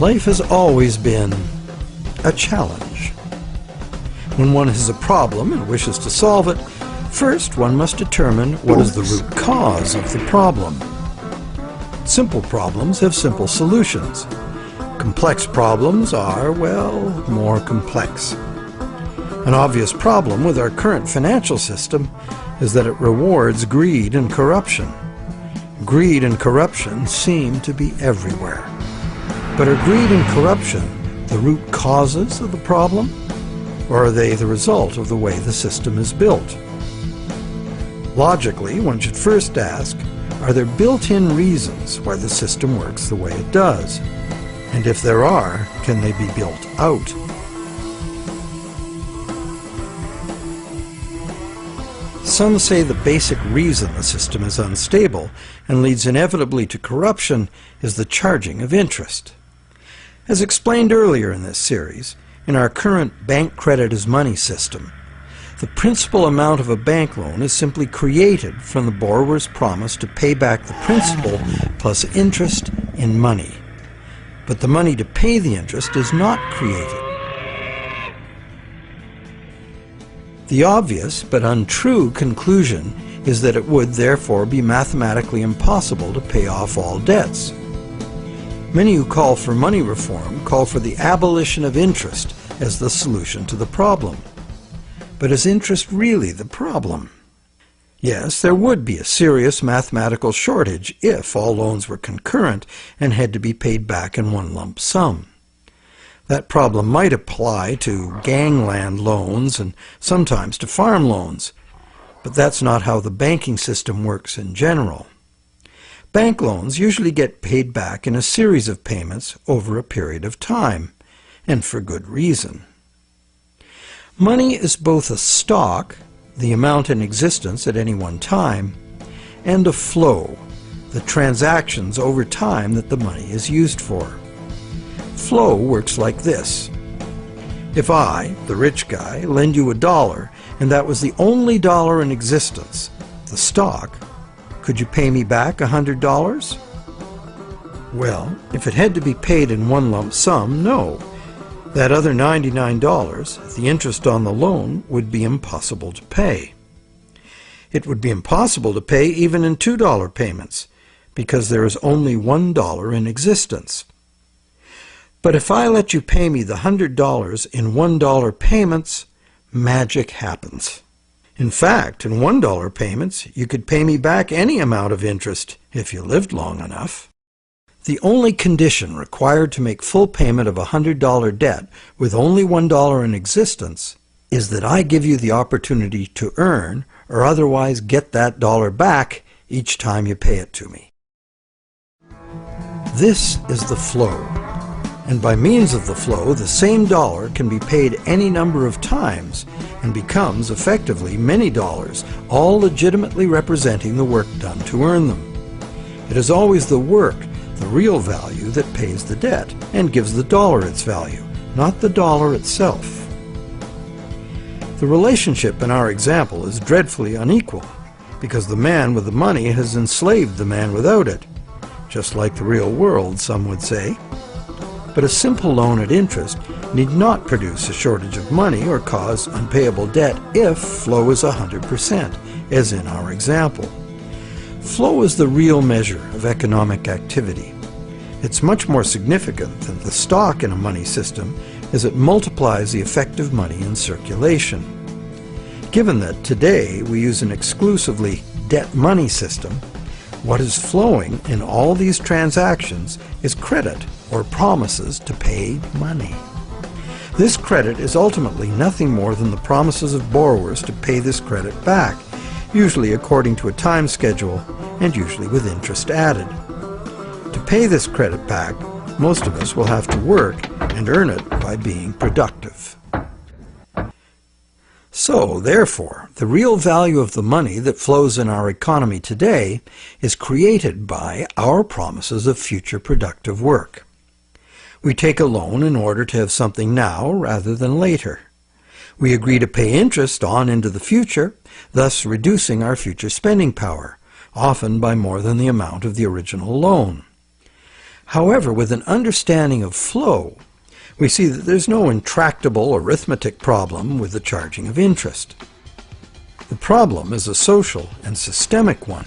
Life has always been a challenge. When one has a problem and wishes to solve it, first one must determine what is the root cause of the problem. Simple problems have simple solutions. Complex problems are, well, more complex. An obvious problem with our current financial system is that it rewards greed and corruption. Greed and corruption seem to be everywhere. But are greed and corruption the root causes of the problem, or are they the result of the way the system is built? Logically, one should first ask, are there built-in reasons why the system works the way it does? And if there are, can they be built out? Some say the basic reason the system is unstable and leads inevitably to corruption is the charging of interest. As explained earlier in this series, in our current bank credit as money system, the principal amount of a bank loan is simply created from the borrower's promise to pay back the principal plus interest in money. But the money to pay the interest is not created. The obvious but untrue conclusion is that it would therefore be mathematically impossible to pay off all debts. Many who call for money reform call for the abolition of interest as the solution to the problem. But is interest really the problem? Yes, there would be a serious mathematical shortage if all loans were concurrent and had to be paid back in one lump sum. That problem might apply to gangland loans and sometimes to farm loans, but that's not how the banking system works in general. Bank loans usually get paid back in a series of payments over a period of time, and for good reason. Money is both a stock, the amount in existence at any one time, and a flow, the transactions over time that the money is used for. Flow works like this. If I, the rich guy, lend you $1 and that was the only dollar in existence, the stock, could you pay me back $100? Well, if it had to be paid in one lump sum, no. That other $99, the interest on the loan, would be impossible to pay. It would be impossible to pay even in $2 payments, because there is only $1 in existence. But if I let you pay me the $100 in $1 payments, magic happens. In fact, in $1 payments, you could pay me back any amount of interest if you lived long enough. The only condition required to make full payment of a $100 debt with only $1 in existence is that I give you the opportunity to earn or otherwise get that dollar back each time you pay it to me. This is the flow. And by means of the flow, the same dollar can be paid any number of times and becomes effectively many dollars, all legitimately representing the work done to earn them. It is always the work, the real value, that pays the debt and gives the dollar its value, not the dollar itself. The relationship in our example is dreadfully unequal because the man with the money has enslaved the man without it, just like the real world, some would say. But a simple loan at interest need not produce a shortage of money or cause unpayable debt if flow is 100%, as in our example. Flow is the real measure of economic activity. It's much more significant than the stock in a money system, as it multiplies the effective money in circulation. Given that today we use an exclusively debt money system, what is flowing in all these transactions is credit or promises to pay money. This credit is ultimately nothing more than the promises of borrowers to pay this credit back, usually according to a time schedule and usually with interest added. To pay this credit back, most of us will have to work and earn it by being productive. So, therefore, the real value of the money that flows in our economy today is created by our promises of future productive work. We take a loan in order to have something now rather than later. We agree to pay interest on into the future, thus reducing our future spending power, often by more than the amount of the original loan. However, with an understanding of flow, we see that there's no intractable arithmetic problem with the charging of interest. The problem is a social and systemic one.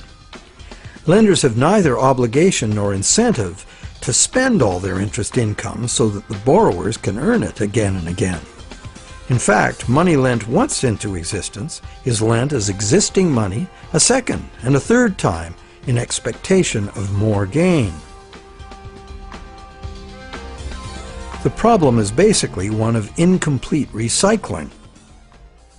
Lenders have neither obligation nor incentive to spend all their interest income so that the borrowers can earn it again and again. In fact, money lent once into existence is lent as existing money a second and a third time in expectation of more gain. The problem is basically one of incomplete recycling.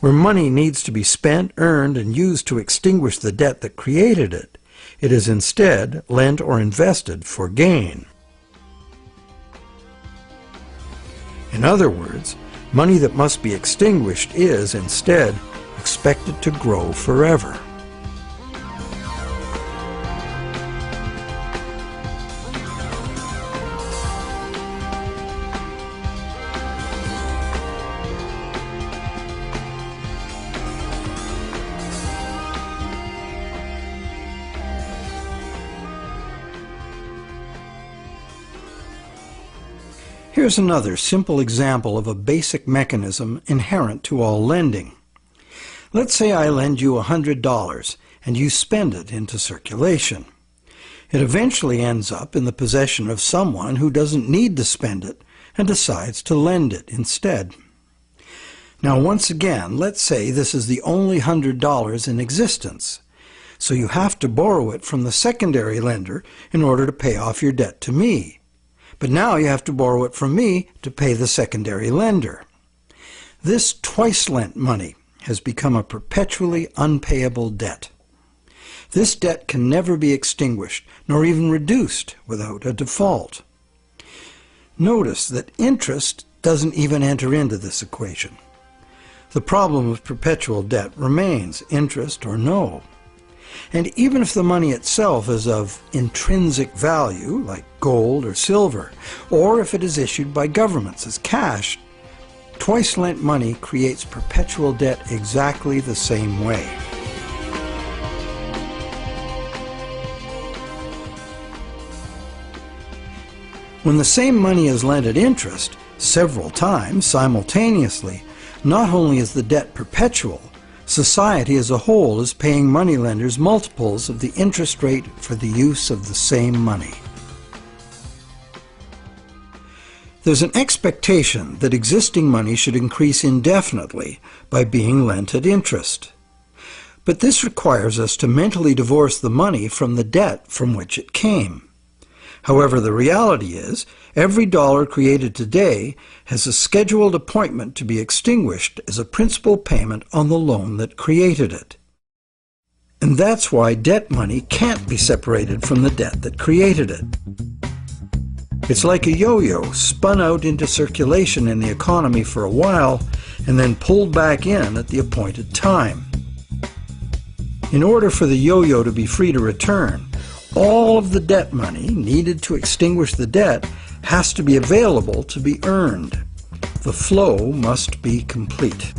Where money needs to be spent, earned, and used to extinguish the debt that created it, it is instead lent or invested for gain. In other words, money that must be extinguished is, instead, expected to grow forever. Here's another simple example of a basic mechanism inherent to all lending. Let's say I lend you $100 and you spend it into circulation. It eventually ends up in the possession of someone who doesn't need to spend it and decides to lend it instead. Now once again, let's say this is the only $100 in existence, so you have to borrow it from the secondary lender in order to pay off your debt to me. But now you have to borrow it from me to pay the secondary lender. This twice lent money has become a perpetually unpayable debt. This debt can never be extinguished, nor even reduced without a default. Notice that interest doesn't even enter into this equation. The problem of perpetual debt remains, interest or no. And even if the money itself is of intrinsic value, like gold or silver, or if it is issued by governments as cash, twice lent money creates perpetual debt exactly the same way. When the same money is lent at interest, several times simultaneously, not only is the debt perpetual, society as a whole is paying moneylenders multiples of the interest rate for the use of the same money. There's an expectation that existing money should increase indefinitely by being lent at interest. But this requires us to mentally divorce the money from the debt from which it came. However, the reality is, every dollar created today has a scheduled appointment to be extinguished as a principal payment on the loan that created it. And that's why debt money can't be separated from the debt that created it. It's like a yo-yo spun out into circulation in the economy for a while and then pulled back in at the appointed time. In order for the yo-yo to be free to return, all of the debt money needed to extinguish the debt has to be available to be earned. The flow must be complete.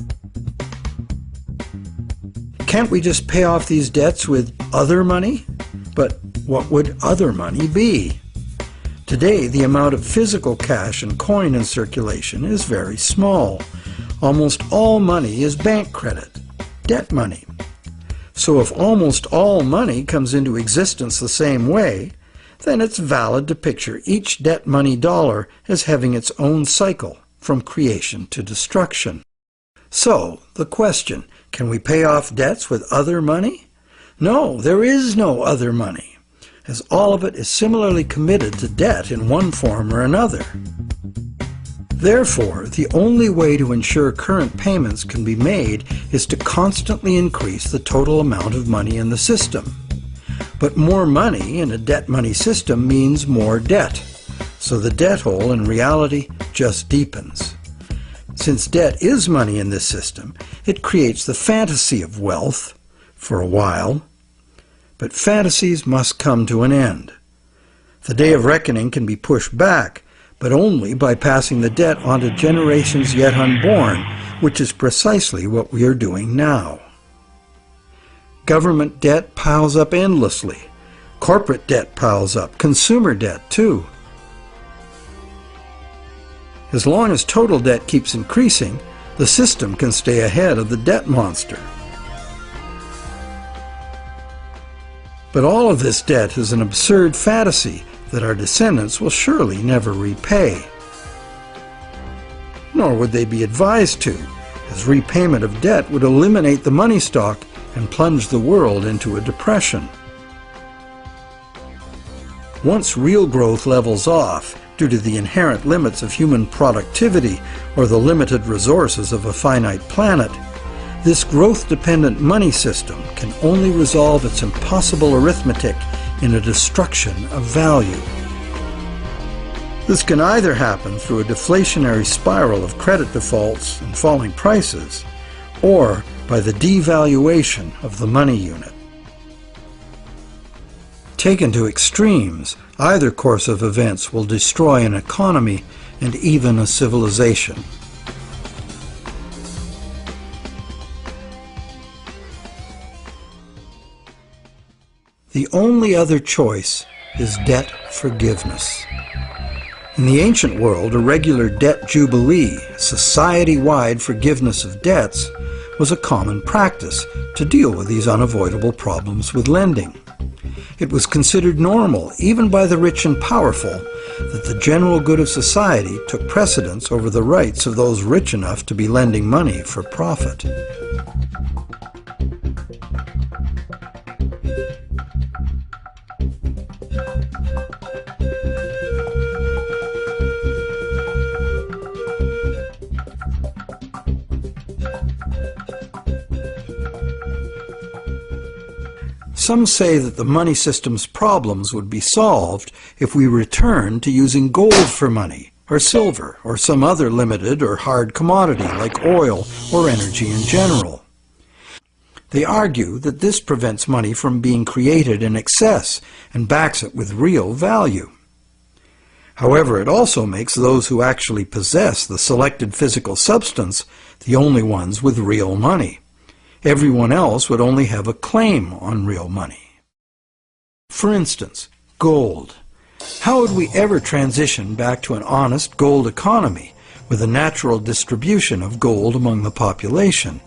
Can't we just pay off these debts with other money? But what would other money be? Today, the amount of physical cash and coin in circulation is very small. Almost all money is bank credit, debt money. So if almost all money comes into existence the same way, then it's valid to picture each debt money dollar as having its own cycle from creation to destruction. So, the question, can we pay off debts with other money? No, there is no other money, as all of it is similarly committed to debt in one form or another. Therefore, the only way to ensure current payments can be made is to constantly increase the total amount of money in the system. But more money in a debt money system means more debt, so the debt hole in reality just deepens. Since debt is money in this system, it creates the fantasy of wealth for a while, but fantasies must come to an end. The day of reckoning can be pushed back, but only by passing the debt on to generations yet unborn, which is precisely what we are doing now. Government debt piles up endlessly. Corporate debt piles up. Consumer debt, too. As long as total debt keeps increasing, the system can stay ahead of the debt monster. But all of this debt is an absurd fantasy that our descendants will surely never repay. Nor would they be advised to, as repayment of debt would eliminate the money stock and plunge the world into a depression. Once real growth levels off due to the inherent limits of human productivity or the limited resources of a finite planet, this growth-dependent money system can only resolve its impossible arithmetic in a destruction of value. This can either happen through a deflationary spiral of credit defaults and falling prices, or by the devaluation of the money unit. Taken to extremes, either course of events will destroy an economy and even a civilization. The only other choice is debt forgiveness. In the ancient world, a regular debt jubilee, society-wide forgiveness of debts, was a common practice to deal with these unavoidable problems with lending. It was considered normal, even by the rich and powerful, that the general good of society took precedence over the rights of those rich enough to be lending money for profit. Some say that the money system's problems would be solved if we returned to using gold for money, or silver, or some other limited or hard commodity like oil or energy in general. They argue that this prevents money from being created in excess and backs it with real value. However, it also makes those who actually possess the selected physical substance the only ones with real money. Everyone else would only have a claim on real money. For instance, gold. How would we ever transition back to an honest gold economy with a natural distribution of gold among the population?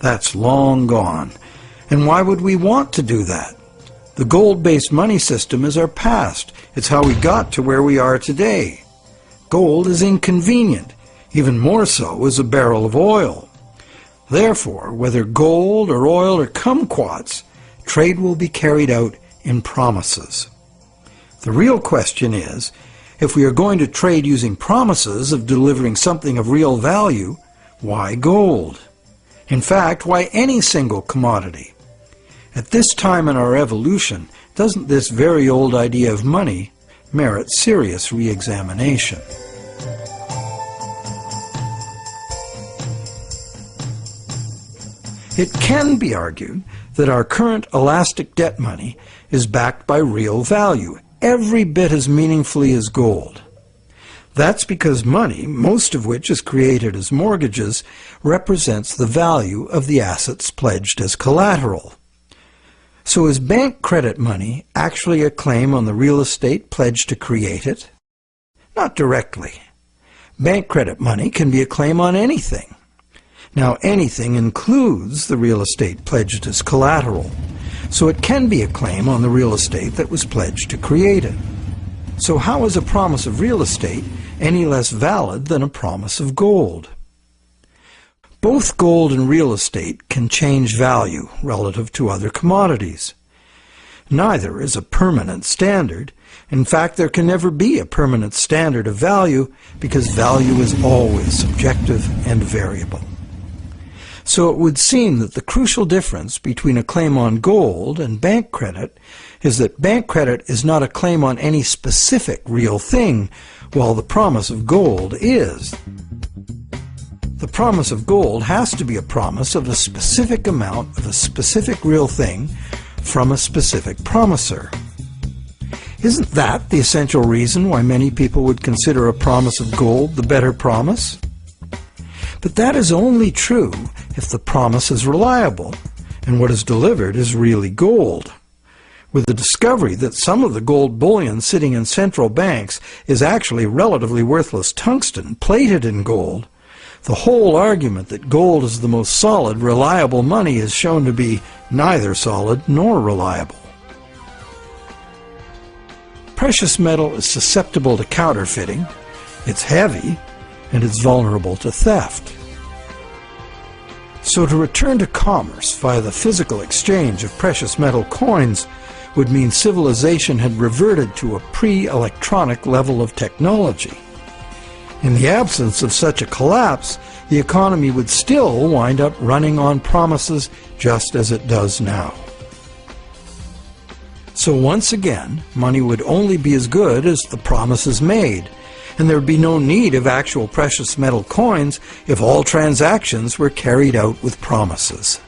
That's long gone. And why would we want to do that? The gold-based money system is our past. It's how we got to where we are today. Gold is inconvenient. Even more so is a barrel of oil. Therefore, whether gold or oil or kumquats, trade will be carried out in promises. The real question is, if we are going to trade using promises of delivering something of real value, why gold? In fact, why any single commodity? At this time in our evolution, doesn't this very old idea of money merit serious re-examination? It can be argued that our current elastic debt money is backed by real value, every bit as meaningfully as gold. That's because money, most of which is created as mortgages, represents the value of the assets pledged as collateral. So is bank credit money actually a claim on the real estate pledged to create it? Not directly. Bank credit money can be a claim on anything. Now, anything includes the real estate pledged as collateral, so it can be a claim on the real estate that was pledged to create it. So how is a promise of real estate any less valid than a promise of gold? Both gold and real estate can change value relative to other commodities. Neither is a permanent standard. In fact, there can never be a permanent standard of value because value is always subjective and variable. So it would seem that the crucial difference between a claim on gold and bank credit is that bank credit is not a claim on any specific real thing, while the promise of gold is. The promise of gold has to be a promise of a specific amount of a specific real thing from a specific promiser. Isn't that the essential reason why many people would consider a promise of gold the better promise? But that is only true if the promise is reliable and what is delivered is really gold. with the discovery that some of the gold bullion sitting in central banks is actually relatively worthless tungsten plated in gold, the whole argument that gold is the most solid, reliable money is shown to be neither solid nor reliable. Precious metal is susceptible to counterfeiting, it's heavy, and it's vulnerable to theft. So to return to commerce via the physical exchange of precious metal coins would mean civilization had reverted to a pre-electronic level of technology. In the absence of such a collapse, the economy would still wind up running on promises just as it does now. So once again, money would only be as good as the promises made, and there would be no need of actual precious metal coins if all transactions were carried out with promises.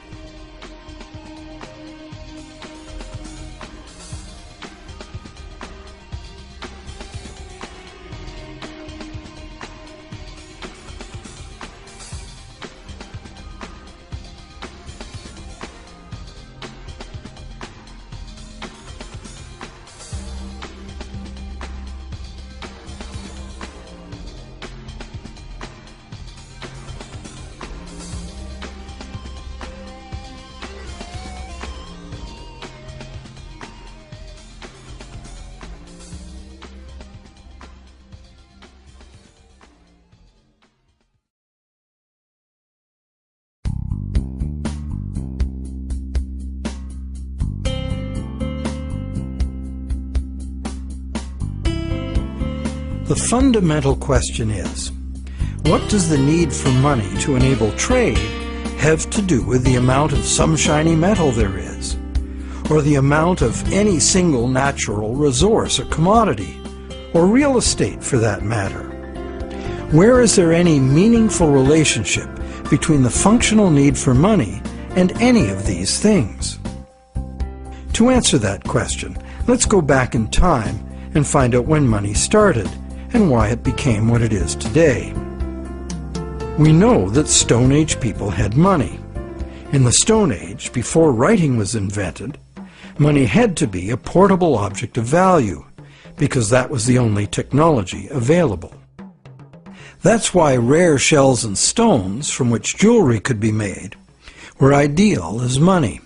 The fundamental question is, what does the need for money to enable trade have to do with the amount of some shiny metal there is, or the amount of any single natural resource or commodity, or real estate for that matter? Where is there any meaningful relationship between the functional need for money and any of these things? To answer that question, let's go back in time and find out when money started and why it became what it is today. We know that Stone Age people had money. In the Stone Age, before writing was invented, money had to be a portable object of value, because that was the only technology available. That's why rare shells and stones, from which jewelry could be made, were ideal as money.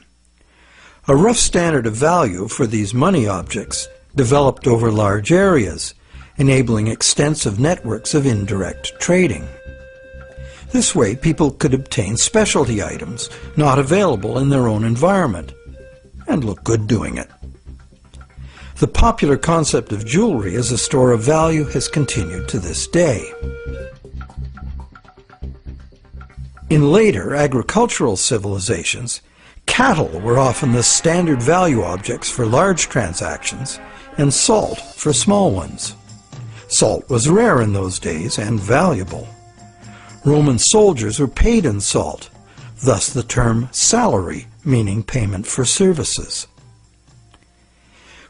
A rough standard of value for these money objects developed over large areas, enabling extensive networks of indirect trading. This way, people could obtain specialty items not available in their own environment, and look good doing it. The popular concept of jewelry as a store of value has continued to this day. In later agricultural civilizations, cattle were often the standard value objects for large transactions, and salt for small ones. Salt was rare in those days and valuable. Roman soldiers were paid in salt, thus the term salary, meaning payment for services.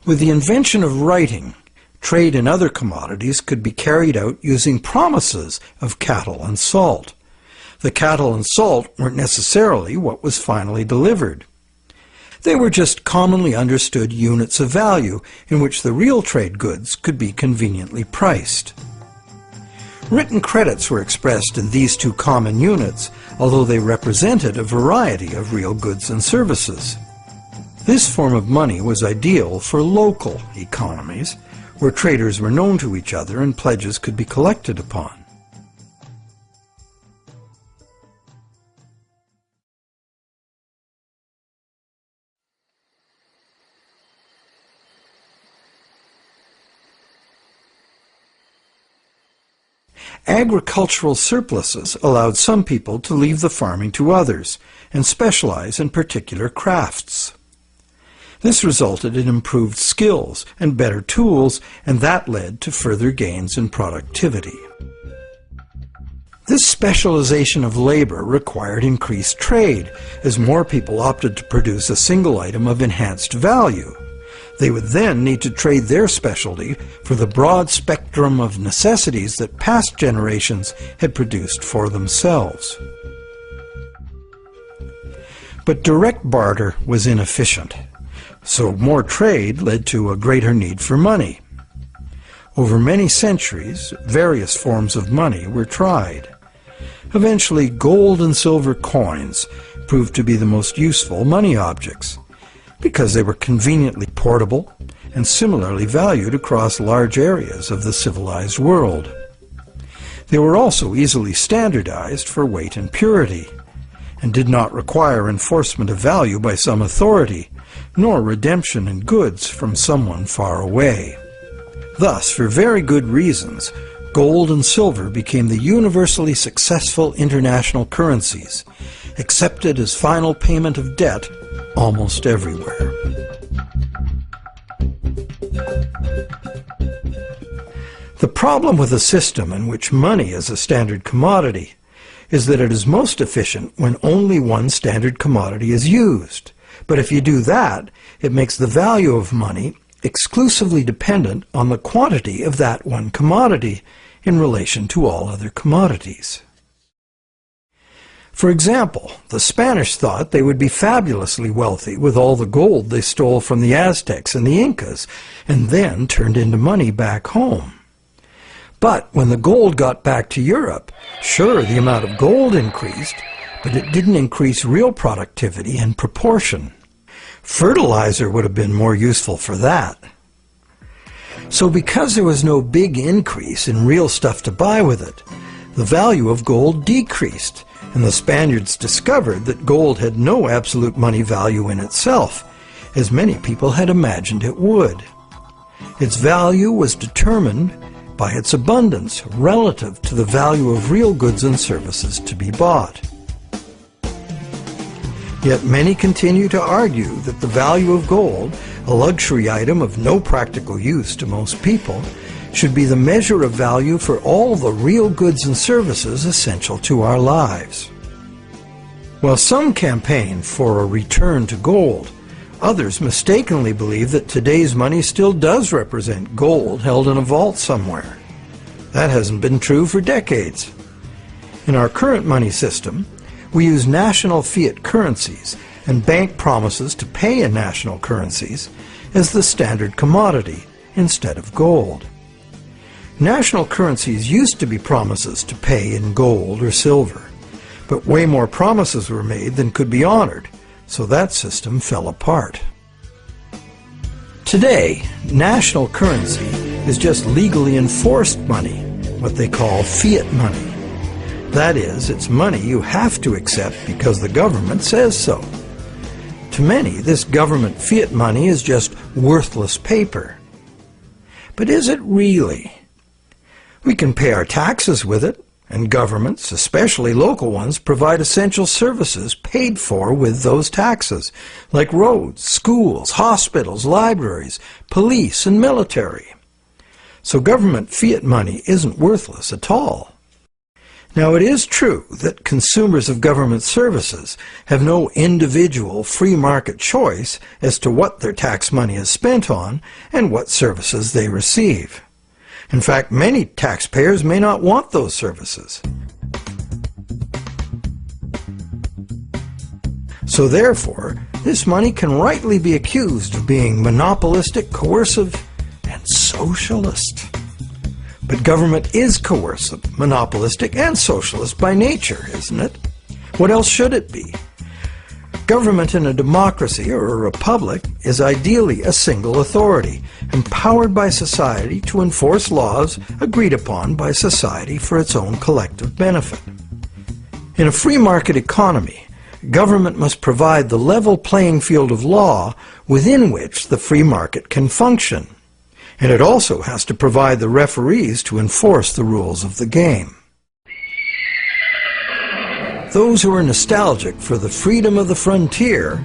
With the invention of writing, trade in other commodities could be carried out using promises of cattle and salt. The cattle and salt weren't necessarily what was finally delivered. They were just commonly understood units of value in which the real trade goods could be conveniently priced. Written credits were expressed in these two common units, although they represented a variety of real goods and services. This form of money was ideal for local economies, where traders were known to each other and pledges could be collected upon. Agricultural surpluses allowed some people to leave the farming to others and specialize in particular crafts. This resulted in improved skills and better tools, and that led to further gains in productivity. This specialization of labor required increased trade, as more people opted to produce a single item of enhanced value. They would then need to trade their specialty for the broad spectrum of necessities that past generations had produced for themselves. But direct barter was inefficient. So more trade led to a greater need for money. Over many centuries, various forms of money were tried. Eventually, gold and silver coins proved to be the most useful money objects because they were conveniently portable and similarly valued across large areas of the civilized world. They were also easily standardized for weight and purity, and did not require enforcement of value by some authority, nor redemption in goods from someone far away. Thus, for very good reasons, gold and silver became the universally successful international currencies, accepted as final payment of debt almost everywhere. The problem with a system in which money is a standard commodity is that it is most efficient when only one standard commodity is used. But if you do that, it makes the value of money exclusively dependent on the quantity of that one commodity in relation to all other commodities. For example, the Spanish thought they would be fabulously wealthy with all the gold they stole from the Aztecs and the Incas, and then turned into money back home. But when the gold got back to Europe, sure, the amount of gold increased, but it didn't increase real productivity in proportion. Fertilizer would have been more useful for that. So because there was no big increase in real stuff to buy with it, the value of gold decreased, and the Spaniards discovered that gold had no absolute money value in itself, as many people had imagined it would. Its value was determined by its abundance relative to the value of real goods and services to be bought. Yet many continue to argue that the value of gold, a luxury item of no practical use to most people, should be the measure of value for all the real goods and services essential to our lives. While some campaign for a return to gold, others mistakenly believe that today's money still does represent gold held in a vault somewhere. That hasn't been true for decades. In our current money system, we use national fiat currencies and bank promises to pay in national currencies as the standard commodity instead of gold. National currencies used to be promises to pay in gold or silver, but way more promises were made than could be honored, so that system fell apart. Today, national currency is just legally enforced money, what they call fiat money. That is, it's money you have to accept because the government says so. To many, this government fiat money is just worthless paper. But is it really? We can pay our taxes with it, and governments, especially local ones, provide essential services paid for with those taxes, like roads, schools, hospitals, libraries, police, and military. So government fiat money isn't worthless at all. Now, it is true that consumers of government services have no individual free market choice as to what their tax money is spent on and what services they receive. In fact, many taxpayers may not want those services. So therefore, this money can rightly be accused of being monopolistic, coercive, and socialist. But government is coercive, monopolistic, and socialist by nature, isn't it? What else should it be? Government in a democracy or a republic is ideally a single authority, empowered by society to enforce laws agreed upon by society for its own collective benefit. In a free market economy, government must provide the level playing field of law within which the free market can function. And it also has to provide the referees to enforce the rules of the game. Those who are nostalgic for the freedom of the frontier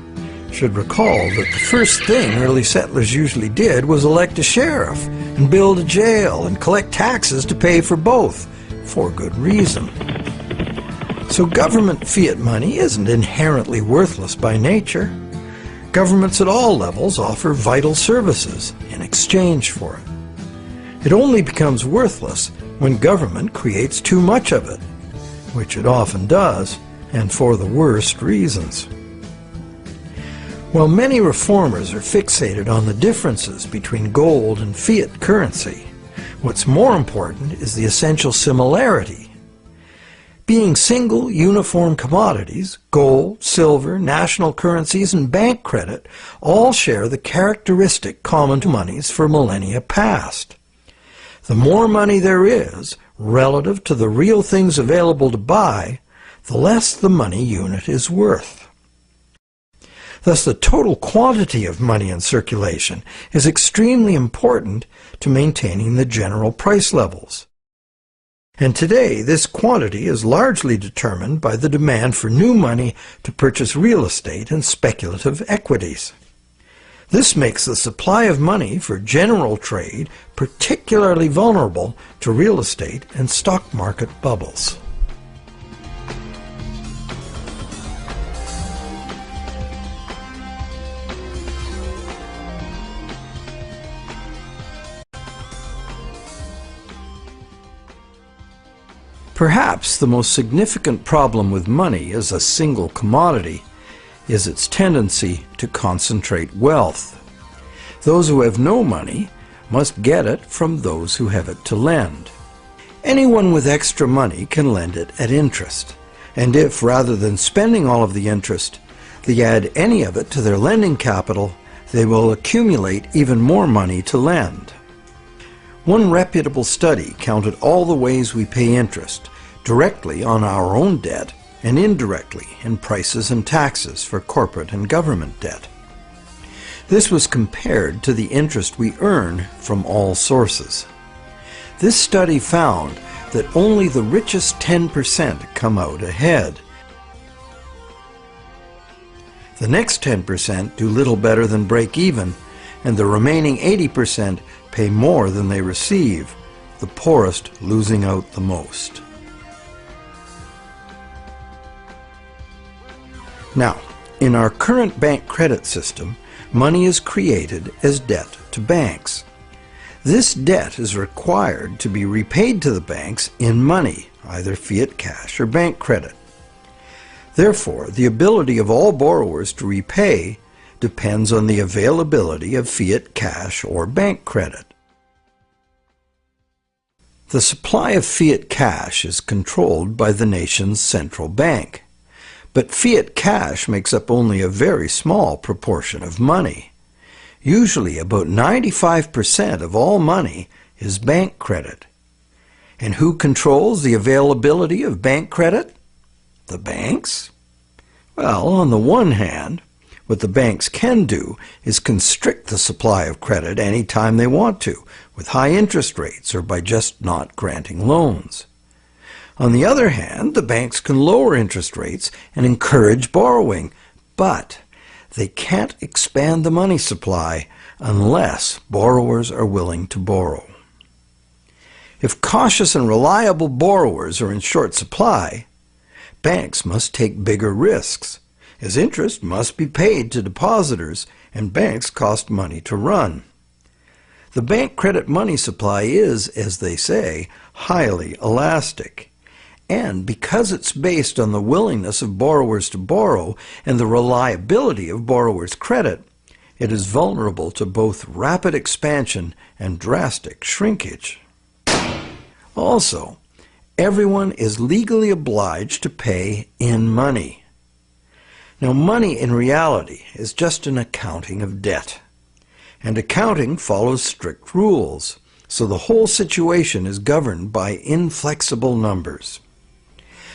should recall that the first thing early settlers usually did was elect a sheriff and build a jail and collect taxes to pay for both, for good reason. So government fiat money isn't inherently worthless by nature. Governments at all levels offer vital services in exchange for it. It only becomes worthless when government creates too much of it, which it often does, and for the worst reasons. While many reformers are fixated on the differences between gold and fiat currency, what's more important is the essential similarity. Being single, uniform commodities, gold, silver, national currencies, and bank credit all share the characteristic common to monies for millennia past. The more money there is, relative to the real things available to buy, the less the money unit is worth. Thus, the total quantity of money in circulation is extremely important to maintaining the general price levels. And today, this quantity is largely determined by the demand for new money to purchase real estate and speculative equities. This makes the supply of money for general trade particularly vulnerable to real estate and stock market bubbles. Perhaps the most significant problem with money as a single commodity is its tendency to concentrate wealth. Those who have no money must get it from those who have it to lend. Anyone with extra money can lend it at interest, and if, rather than spending all of the interest, they add any of it to their lending capital, they will accumulate even more money to lend. One reputable study counted all the ways we pay interest, directly on our own debt and indirectly in prices and taxes for corporate and government debt. This was compared to the interest we earn from all sources. This study found that only the richest 10% come out ahead. The next 10% do little better than break even, and the remaining 80% pay more than they receive, the poorest losing out the most. Now, in our current bank credit system, money is created as debt to banks. This debt is required to be repaid to the banks in money, either fiat cash or bank credit. Therefore, the ability of all borrowers to repay depends on the availability of fiat cash or bank credit. The supply of fiat cash is controlled by the nation's central bank, but fiat cash makes up only a very small proportion of money. Usually about 95% of all money is bank credit. And who controls the availability of bank credit? The banks? Well, on the one hand, what the banks can do is constrict the supply of credit any time they want to, with high interest rates or by just not granting loans. On the other hand, the banks can lower interest rates and encourage borrowing, but they can't expand the money supply unless borrowers are willing to borrow. If cautious and reliable borrowers are in short supply, banks must take bigger risks, as interest must be paid to depositors and banks cost money to run. The bank credit money supply is, as they say, highly elastic. And because it's based on the willingness of borrowers to borrow and the reliability of borrowers' credit, it is vulnerable to both rapid expansion and drastic shrinkage. Also, everyone is legally obliged to pay in money. Now, money in reality is just an accounting of debt, and accounting follows strict rules, so the whole situation is governed by inflexible numbers.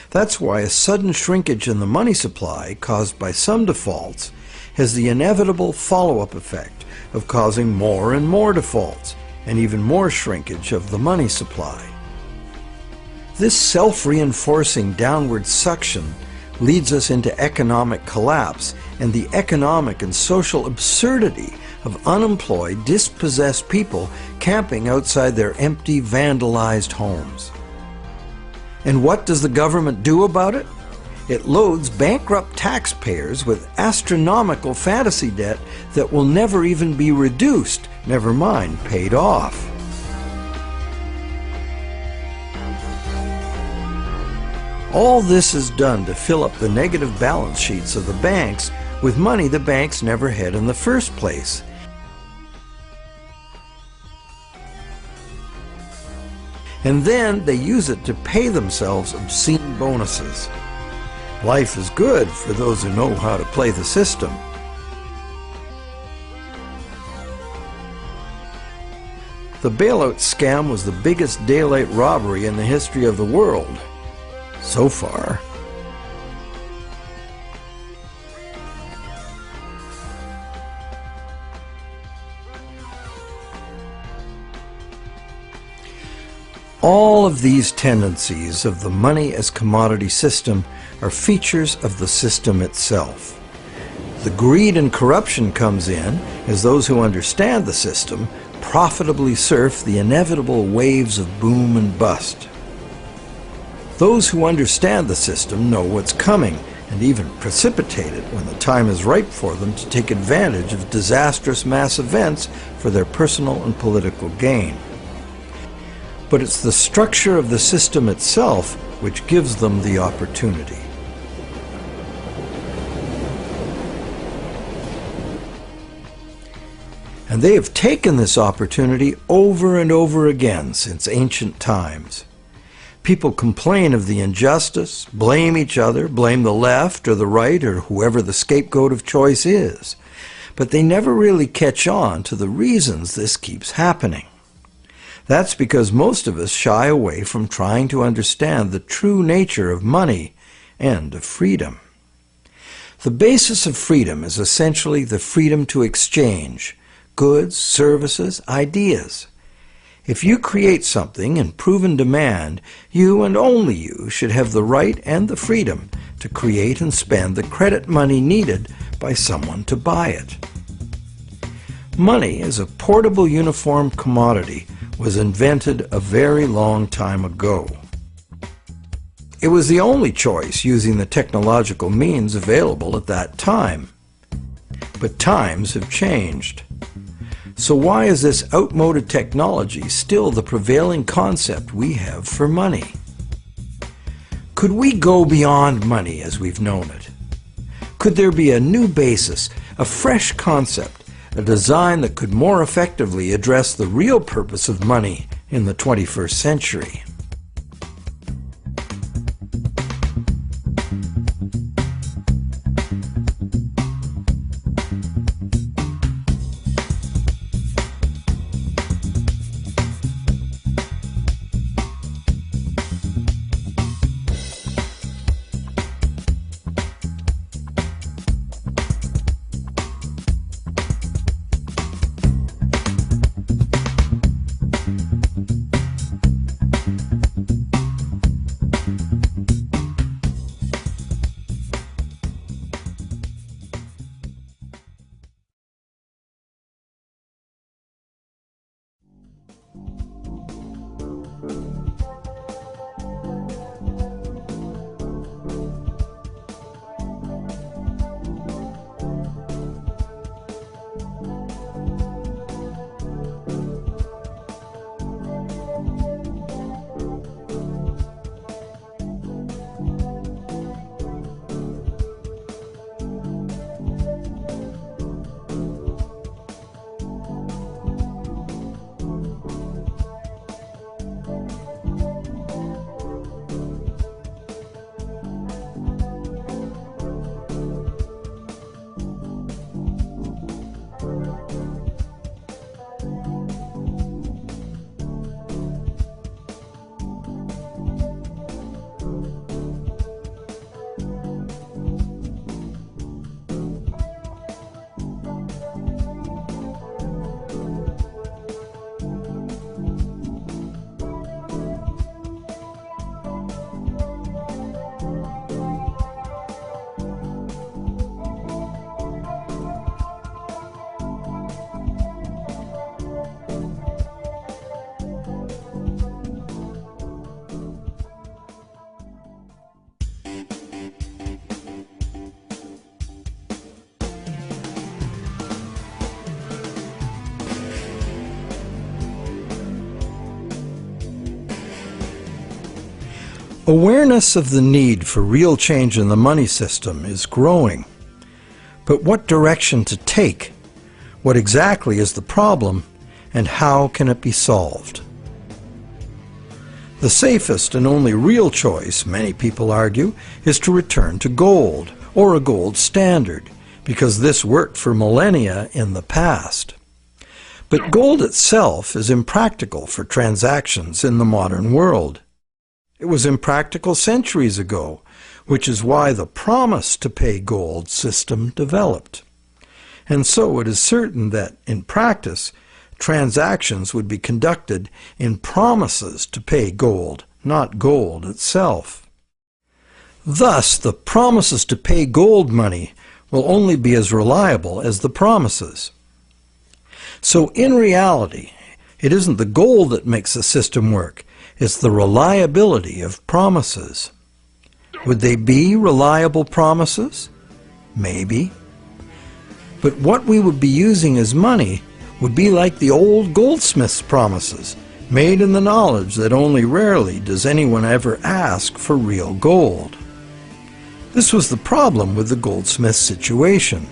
That's why a sudden shrinkage in the money supply caused by some defaults has the inevitable follow-up effect of causing more and more defaults and even more shrinkage of the money supply. This self-reinforcing downward suction leads us into economic collapse and the economic and social absurdity of unemployed, dispossessed people camping outside their empty, vandalized homes. And what does the government do about it? It loads bankrupt taxpayers with astronomical fantasy debt that will never even be reduced, never mind paid off. All this is done to fill up the negative balance sheets of the banks with money the banks never had in the first place. And then they use it to pay themselves obscene bonuses. Life is good for those who know how to play the system. The bailout scam was the biggest daylight robbery in the history of the world. So far. All of these tendencies of the money as commodity system are features of the system itself. The greed and corruption comes in as those who understand the system profitably surf the inevitable waves of boom and bust. Those who understand the system know what's coming and even precipitate it when the time is ripe for them to take advantage of disastrous mass events for their personal and political gain. But it's the structure of the system itself which gives them the opportunity. And they have taken this opportunity over and over again since ancient times. People complain of the injustice, blame each other, blame the left or the right or whoever the scapegoat of choice is. But they never really catch on to the reasons this keeps happening. That's because most of us shy away from trying to understand the true nature of money and of freedom. The basis of freedom is essentially the freedom to exchange goods, services, ideas. If you create something in proven demand, you and only you should have the right and the freedom to create and spend the credit money needed by someone to buy it. Money as a portable uniform commodity was invented a very long time ago. It was the only choice using the technological means available at that time. But times have changed. So why is this outmoded technology still the prevailing concept we have for money? Could we go beyond money as we've known it? Could there be a new basis, a fresh concept, a design that could more effectively address the real purpose of money in the 21st century? Awareness of the need for real change in the money system is growing. But what direction to take? What exactly is the problem, and how can it be solved? The safest and only real choice, many people argue, is to return to gold, or a gold standard, because this worked for millennia in the past. But gold itself is impractical for transactions in the modern world. It was impractical centuries ago, which is why the promise to pay gold system developed. And so it is certain that, in practice, transactions would be conducted in promises to pay gold, not gold itself. Thus, the promises to pay gold money will only be as reliable as the promises. So in reality, it isn't the gold that makes the system work, it's the reliability of promises. Would they be reliable promises? Maybe. But what we would be using as money would be like the old goldsmith's promises, made in the knowledge that only rarely does anyone ever ask for real gold. This was the problem with the goldsmith situation.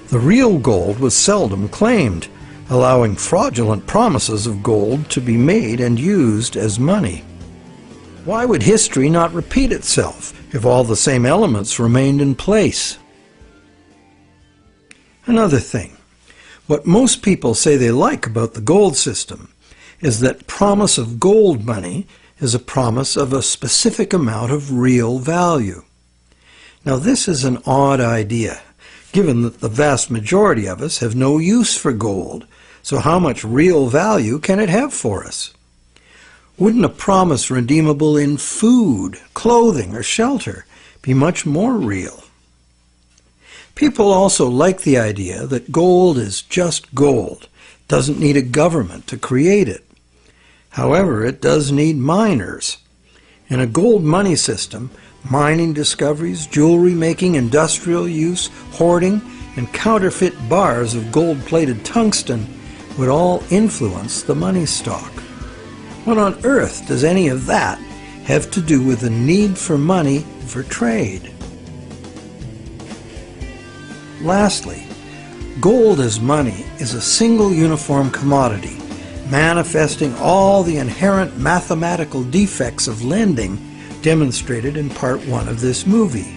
The real gold was seldom claimed, allowing fraudulent promises of gold to be made and used as money. Why would history not repeat itself if all the same elements remained in place? Another thing, what most people say they like about the gold system is that promise of gold money is a promise of a specific amount of real value. Now this is an odd idea, given that the vast majority of us have no use for gold, so how much real value can it have for us? Wouldn't a promise redeemable in food, clothing, or shelter be much more real? People also like the idea that gold is just gold, doesn't need a government to create it. However, it does need miners. In a gold money system, mining discoveries, jewelry making, industrial use, hoarding, and counterfeit bars of gold-plated tungsten would all influence the money stock. What on earth does any of that have to do with the need for money for trade? Lastly, gold as money is a single uniform commodity, manifesting all the inherent mathematical defects of lending demonstrated in part 1 of this movie.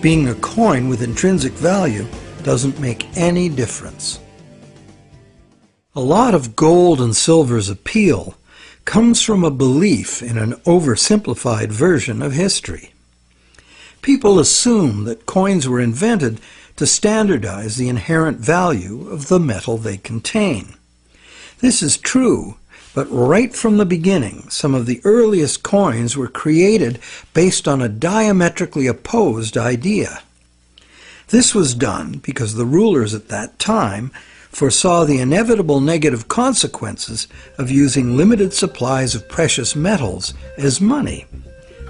Being a coin with intrinsic value doesn't make any difference. A lot of gold and silver's appeal comes from a belief in an oversimplified version of history. People assume that coins were invented to standardize the inherent value of the metal they contain. This is true, but right from the beginning, some of the earliest coins were created based on a diametrically opposed idea. This was done because the rulers at that time foresaw the inevitable negative consequences of using limited supplies of precious metals as money.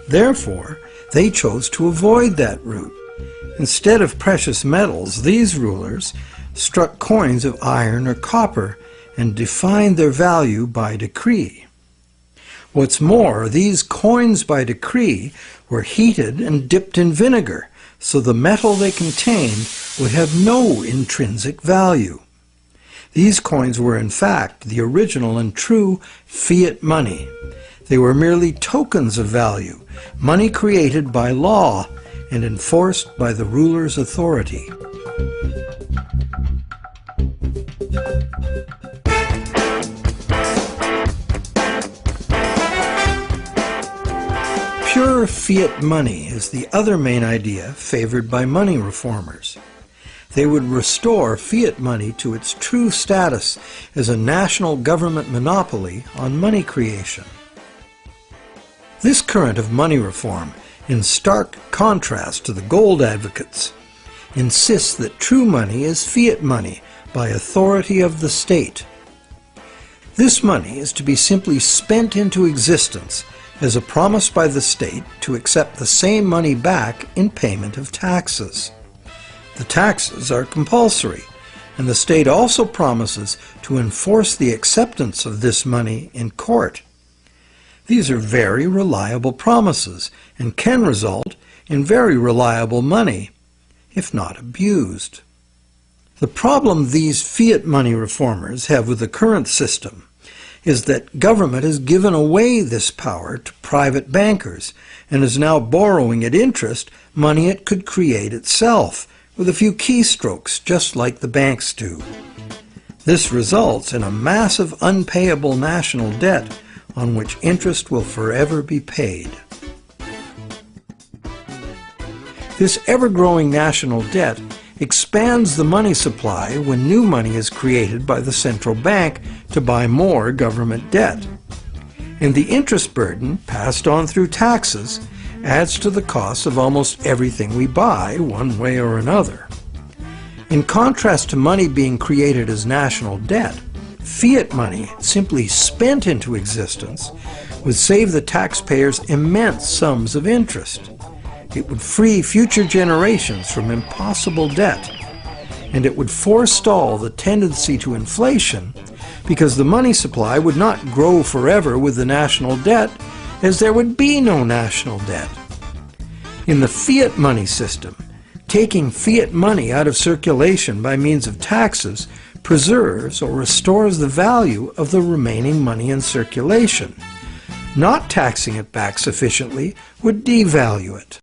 Therefore, they chose to avoid that route. Instead of precious metals, these rulers struck coins of iron or copper and defined their value by decree. What's more, these coins by decree were heated and dipped in vinegar, so the metal they contained would have no intrinsic value. These coins were in fact the original and true fiat money. They were merely tokens of value, money created by law and enforced by the ruler's authority. Pure fiat money is the other main idea favored by money reformers. They would restore fiat money to its true status as a national government monopoly on money creation. This current of money reform, in stark contrast to the gold advocates, insists that true money is fiat money by authority of the state. This money is to be simply spent into existence as a promise by the state to accept the same money back in payment of taxes. The taxes are compulsory, and the state also promises to enforce the acceptance of this money in court. These are very reliable promises and can result in very reliable money. if not abused. The problem these fiat money reformers have with the current system is that government has given away this power to private bankers and is now borrowing at interest money it could create itself with a few keystrokes, just like the banks do. This results in a massive unpayable national debt on which interest will forever be paid. This ever-growing national debt expands the money supply when new money is created by the central bank to buy more government debt. And the interest burden, passed on through taxes, adds to the cost of almost everything we buy, one way or another. In contrast to money being created as national debt, fiat money, simply spent into existence, would save the taxpayers immense sums of interest. It would free future generations from impossible debt, and it would forestall the tendency to inflation because the money supply would not grow forever with the national debt, as there would be no national debt. In the fiat money system, taking fiat money out of circulation by means of taxes preserves or restores the value of the remaining money in circulation. Not taxing it back sufficiently would devalue it.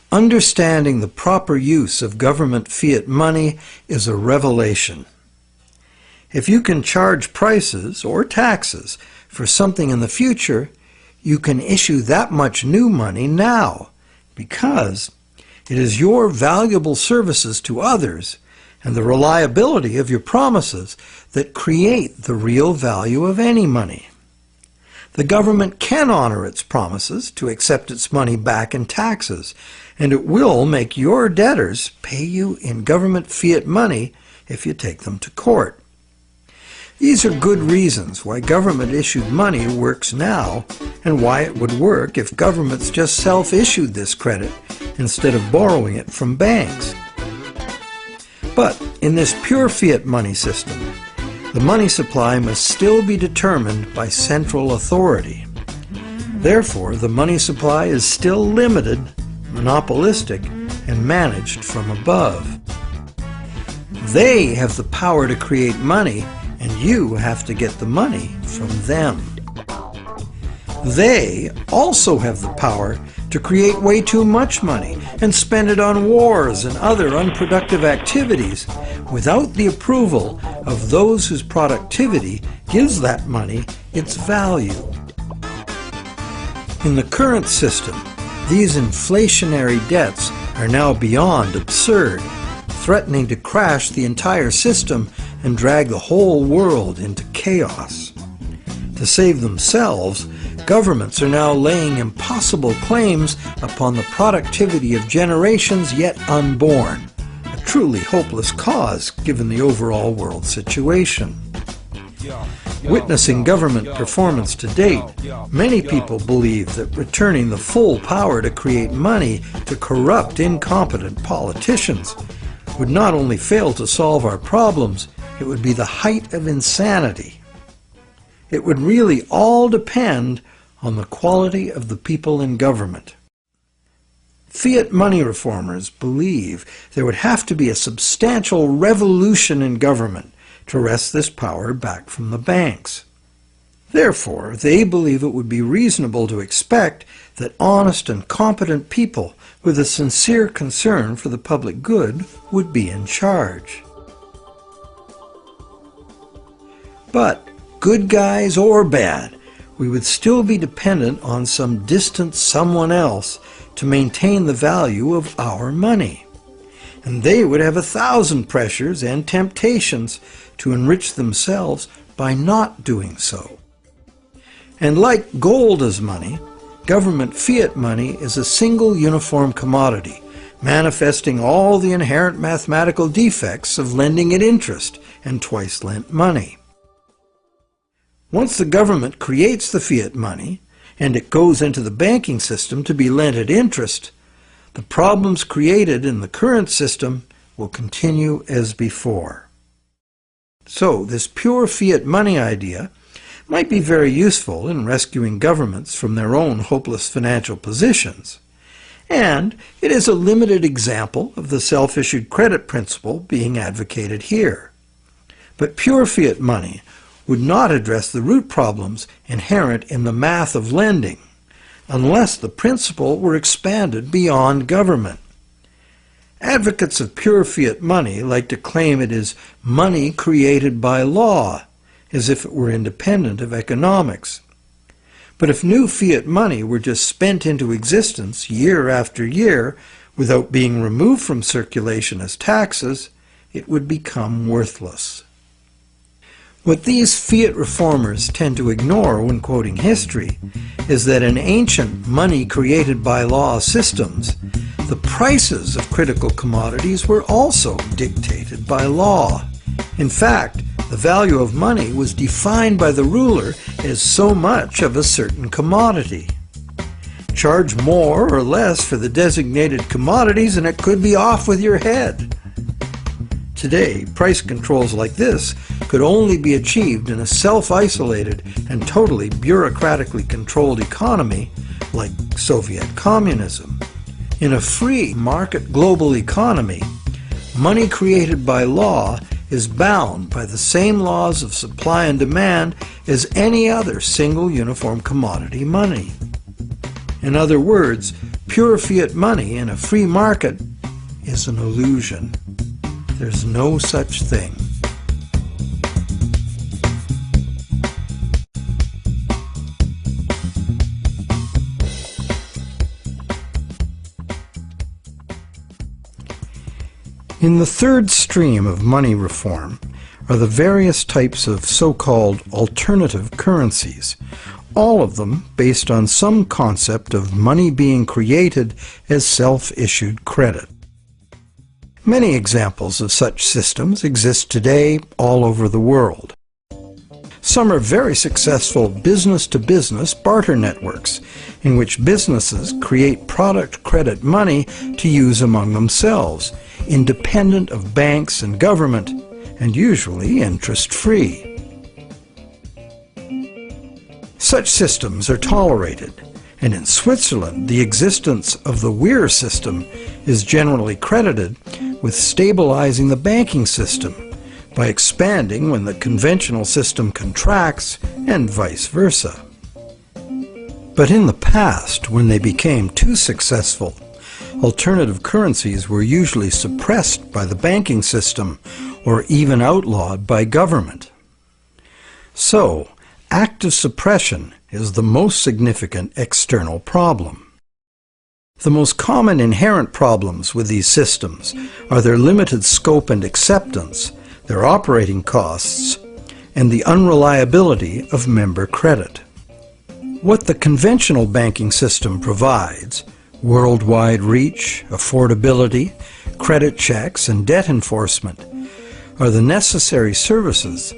Understanding the proper use of government fiat money is a revelation. If you can charge prices or taxes for something in the future, you can issue that much new money now, because it is your valuable services to others and the reliability of your promises that create the real value of any money. The government can honor its promises to accept its money back in taxes, and it will make your debtors pay you in government fiat money if you take them to court. These are good reasons why government-issued money works now, and why it would work if governments just self-issued this credit instead of borrowing it from banks. But in this pure fiat money system, the money supply must still be determined by central authority. Therefore, the money supply is still limited, monopolistic, and managed from above. They have the power to create money, and you have to get the money from them. They also have the power to create way too much money and spend it on wars and other unproductive activities without the approval of those whose productivity gives that money its value. In the current system, these inflationary debts are now beyond absurd, threatening to crash the entire system and drag the whole world into chaos. To save themselves, governments are now laying impossible claims upon the productivity of generations yet unborn, a truly hopeless cause given the overall world situation. Witnessing government performance to date, many people believe that returning the full power to create money to corrupt, incompetent politicians would not only fail to solve our problems, it would be the height of insanity. It would really all depend on the quality of the people in government. Fiat money reformers believe there would have to be a substantial revolution in government to wrest this power back from the banks. Therefore, they believe it would be reasonable to expect that honest and competent people with a sincere concern for the public good would be in charge. But, good guys or bad, we would still be dependent on some distant someone else to maintain the value of our money. And they would have 1,000 pressures and temptations to enrich themselves by not doing so. And like gold as money, government fiat money is a single uniform commodity, manifesting all the inherent mathematical defects of lending at interest and twice lent money. Once the government creates the fiat money, and it goes into the banking system to be lent at interest, the problems created in the current system will continue as before. So, this pure fiat money idea might be very useful in rescuing governments from their own hopeless financial positions, and it is a limited example of the self-issued credit principle being advocated here. But pure fiat money would not address the root problems inherent in the math of lending, unless the principle were expanded beyond government. Advocates of pure fiat money like to claim it is money created by law, as if it were independent of economics. But if new fiat money were just spent into existence year after year without being removed from circulation as taxes, it would become worthless. What these fiat reformers tend to ignore when quoting history is that in ancient money created by law systems, the prices of critical commodities were also dictated by law. In fact, the value of money was defined by the ruler as so much of a certain commodity. Charge more or less for the designated commodities and it could be off with your head. Today, price controls like this could only be achieved in a self-isolated and totally bureaucratically controlled economy like Soviet communism. In a free market global economy, money created by law is bound by the same laws of supply and demand as any other single uniform commodity money. In other words, pure fiat money in a free market is an illusion. There's no such thing. In the third stream of money reform are the various types of so-called alternative currencies, all of them based on some concept of money being created as self-issued credit. Many examples of such systems exist today all over the world. Some are very successful business-to-business barter networks, in which businesses create product credit money to use among themselves, independent of banks and government, and usually interest-free. Such systems are tolerated, and in Switzerland the existence of the Weir system is generally credited with stabilizing the banking system by expanding when the conventional system contracts and vice versa. But in the past, when they became too successful, alternative currencies were usually suppressed by the banking system or even outlawed by government. So, active suppression is the most significant external problem. The most common inherent problems with these systems are their limited scope and acceptance, their operating costs, and the unreliability of member credit. What the conventional banking system provides, worldwide reach, affordability, credit checks, and debt enforcement, are the necessary services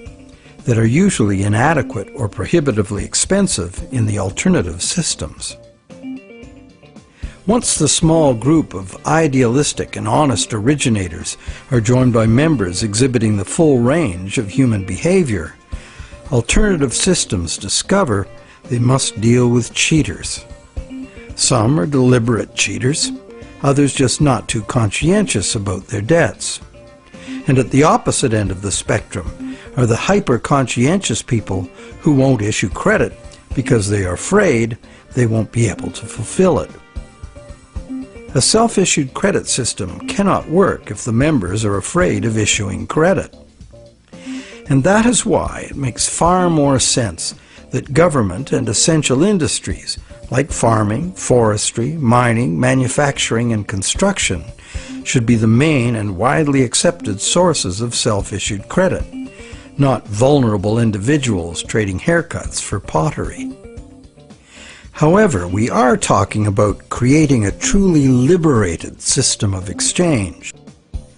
that are usually inadequate or prohibitively expensive in the alternative systems. Once the small group of idealistic and honest originators are joined by members exhibiting the full range of human behavior, alternative systems discover they must deal with cheaters. Some are deliberate cheaters, others just not too conscientious about their debts. And at the opposite end of the spectrum are the hyper-conscientious people who won't issue credit because they are afraid they won't be able to fulfill it. A self-issued credit system cannot work if the members are afraid of issuing credit. And that is why it makes far more sense that government and essential industries like farming, forestry, mining, manufacturing, and construction should be the main and widely accepted sources of self-issued credit, not vulnerable individuals trading haircuts for pottery. However, we are talking about creating a truly liberated system of exchange.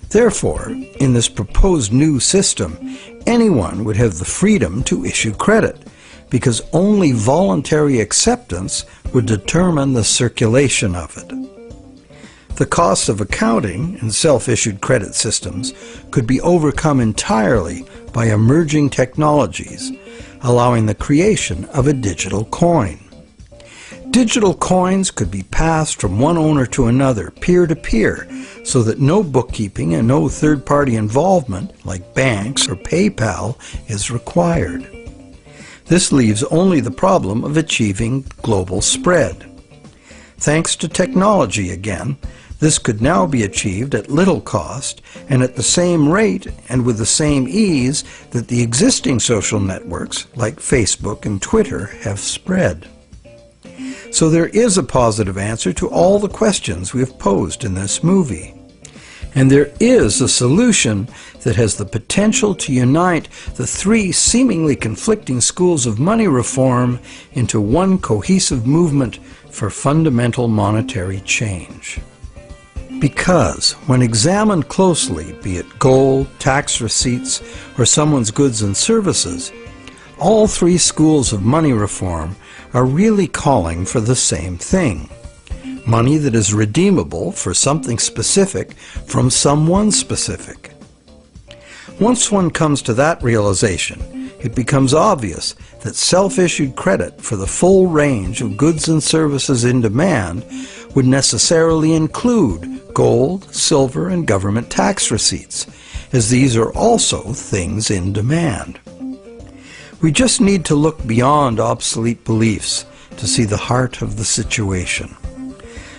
Therefore, in this proposed new system, anyone would have the freedom to issue credit, because only voluntary acceptance would determine the circulation of it. The cost of accounting in self-issued credit systems could be overcome entirely by emerging technologies, allowing the creation of a digital coin. Digital coins could be passed from one owner to another, peer-to-peer, so that no bookkeeping and no third-party involvement, like banks or PayPal, is required. This leaves only the problem of achieving global spread. Thanks to technology again, this could now be achieved at little cost and at the same rate and with the same ease that the existing social networks like Facebook and Twitter have spread. So there is a positive answer to all the questions we have posed in this movie. And there is a solution that has the potential to unite the three seemingly conflicting schools of money reform into one cohesive movement for fundamental monetary change. Because, when examined closely, be it gold, tax receipts, or someone's goods and services, all three schools of money reform are really calling for the same thing. Money that is redeemable for something specific from someone specific. Once one comes to that realization, it becomes obvious that self-issued credit for the full range of goods and services in demand would necessarily include gold, silver, and government tax receipts, as these are also things in demand. We just need to look beyond obsolete beliefs to see the heart of the situation.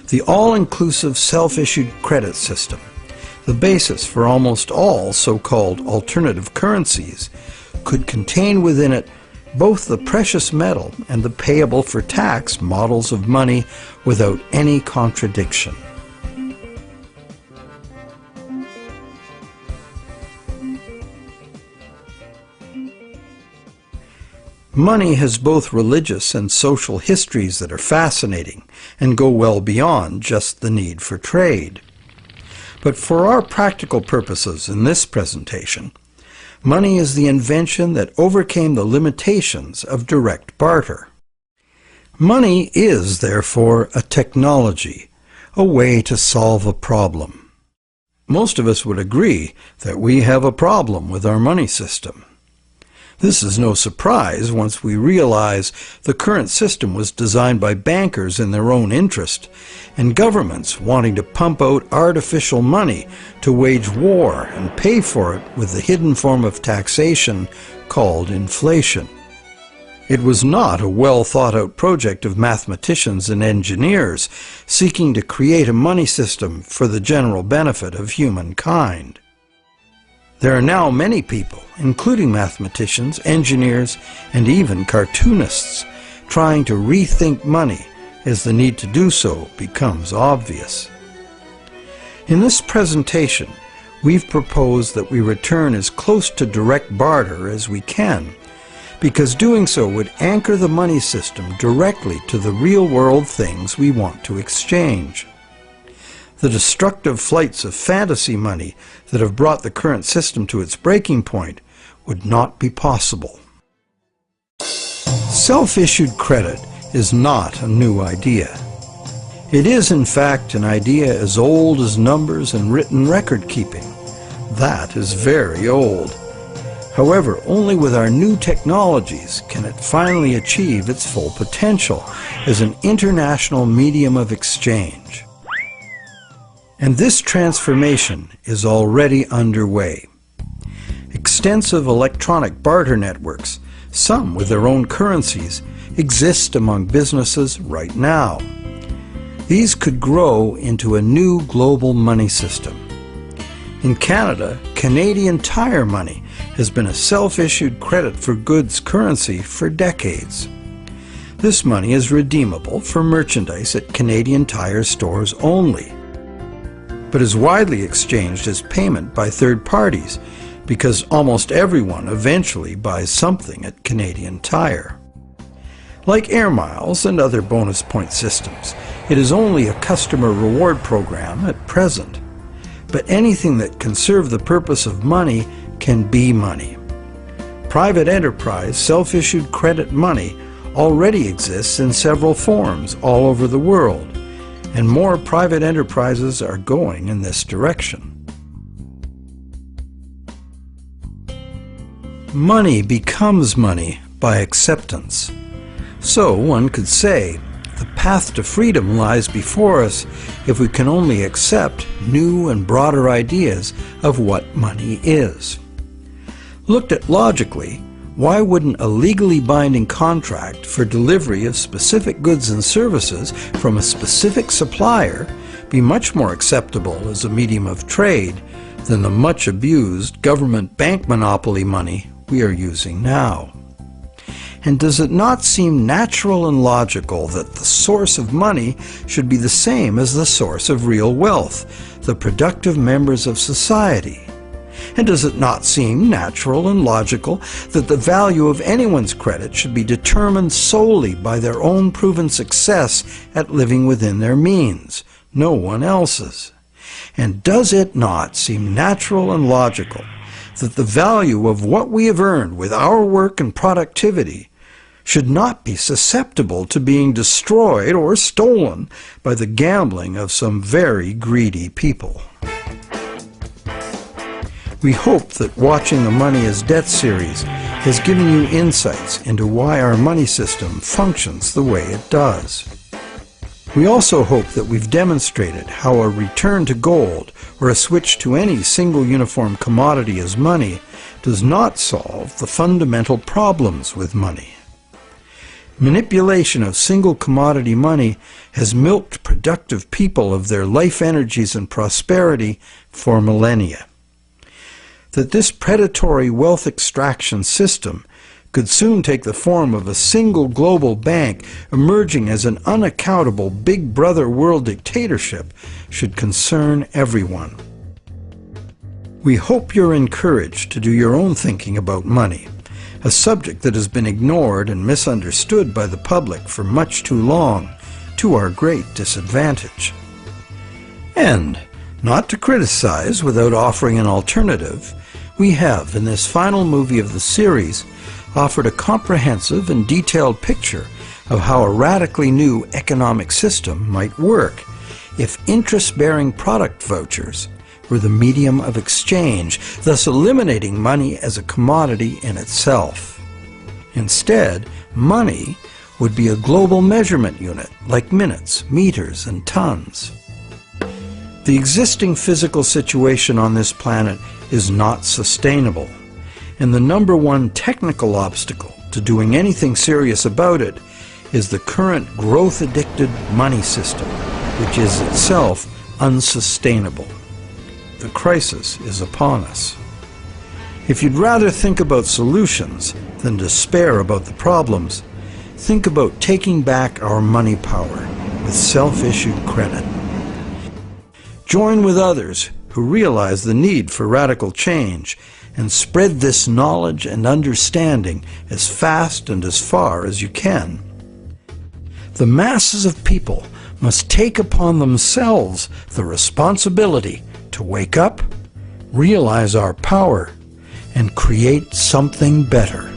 The all-inclusive self-issued credit system, the basis for almost all so-called alternative currencies, could contain within it both the precious metal and the payable for tax models of money without any contradiction. Money has both religious and social histories that are fascinating and go well beyond just the need for trade. But for our practical purposes in this presentation, money is the invention that overcame the limitations of direct barter. Money is, therefore, a technology, a way to solve a problem. Most of us would agree that we have a problem with our money system. This is no surprise once we realize the current system was designed by bankers in their own interest, and governments wanting to pump out artificial money to wage war and pay for it with the hidden form of taxation called inflation. It was not a well-thought-out project of mathematicians and engineers seeking to create a money system for the general benefit of humankind. There are now many people, including mathematicians, engineers, and even cartoonists, trying to rethink money as the need to do so becomes obvious. In this presentation, we've proposed that we return as close to direct barter as we can, because doing so would anchor the money system directly to the real-world things we want to exchange. The destructive flights of fantasy money that have brought the current system to its breaking point would not be possible. Self-issued credit is not a new idea. It is, in fact, an idea as old as numbers and written record keeping. That is very old. However, only with our new technologies can it finally achieve its full potential as an international medium of exchange. And this transformation is already underway. Extensive electronic barter networks, some with their own currencies, exist among businesses right now. These could grow into a new global money system. In Canada, Canadian Tire Money has been a self-issued credit for goods currency for decades. This money is redeemable for merchandise at Canadian Tire stores only, but is widely exchanged as payment by third parties because almost everyone eventually buys something at Canadian Tire. Like Air Miles and other bonus point systems, it is only a customer reward program at present. But anything that can serve the purpose of money can be money. Private enterprise self-issued credit money already exists in several forms all over the world, and more private enterprises are going in this direction. Money becomes money by acceptance. So one could say the path to freedom lies before us if we can only accept new and broader ideas of what money is. Looked at logically, why wouldn't a legally binding contract for delivery of specific goods and services from a specific supplier be much more acceptable as a medium of trade than the much abused government bank monopoly money we are using now? And does it not seem natural and logical that the source of money should be the same as the source of real wealth, the productive members of society? And does it not seem natural and logical that the value of anyone's credit should be determined solely by their own proven success at living within their means, no one else's? And does it not seem natural and logical that the value of what we have earned with our work and productivity should not be susceptible to being destroyed or stolen by the gambling of some very greedy people? We hope that watching the Money is Debt series has given you insights into why our money system functions the way it does. We also hope that we've demonstrated how a return to gold or a switch to any single uniform commodity as money does not solve the fundamental problems with money. Manipulation of single commodity money has milked productive people of their life energies and prosperity for millennia. That this predatory wealth extraction system could soon take the form of a single global bank emerging as an unaccountable big brother world dictatorship should concern everyone. We hope you're encouraged to do your own thinking about money, a subject that has been ignored and misunderstood by the public for much too long, to our great disadvantage. And, not to criticize without offering an alternative, we have, in this final movie of the series, offered a comprehensive and detailed picture of how a radically new economic system might work if interest-bearing product vouchers were the medium of exchange, thus eliminating money as a commodity in itself. Instead, money would be a global measurement unit like minutes, meters, and tons. The existing physical situation on this planet is not sustainable, and the number one technical obstacle to doing anything serious about it is the current growth-addicted money system, which is itself unsustainable. The crisis is upon us. If you'd rather think about solutions than despair about the problems, think about taking back our money power with self-issued credit. Join with others who realize the need for radical change and spread this knowledge and understanding as fast and as far as you can. The masses of people must take upon themselves the responsibility to wake up, realize our power, and create something better.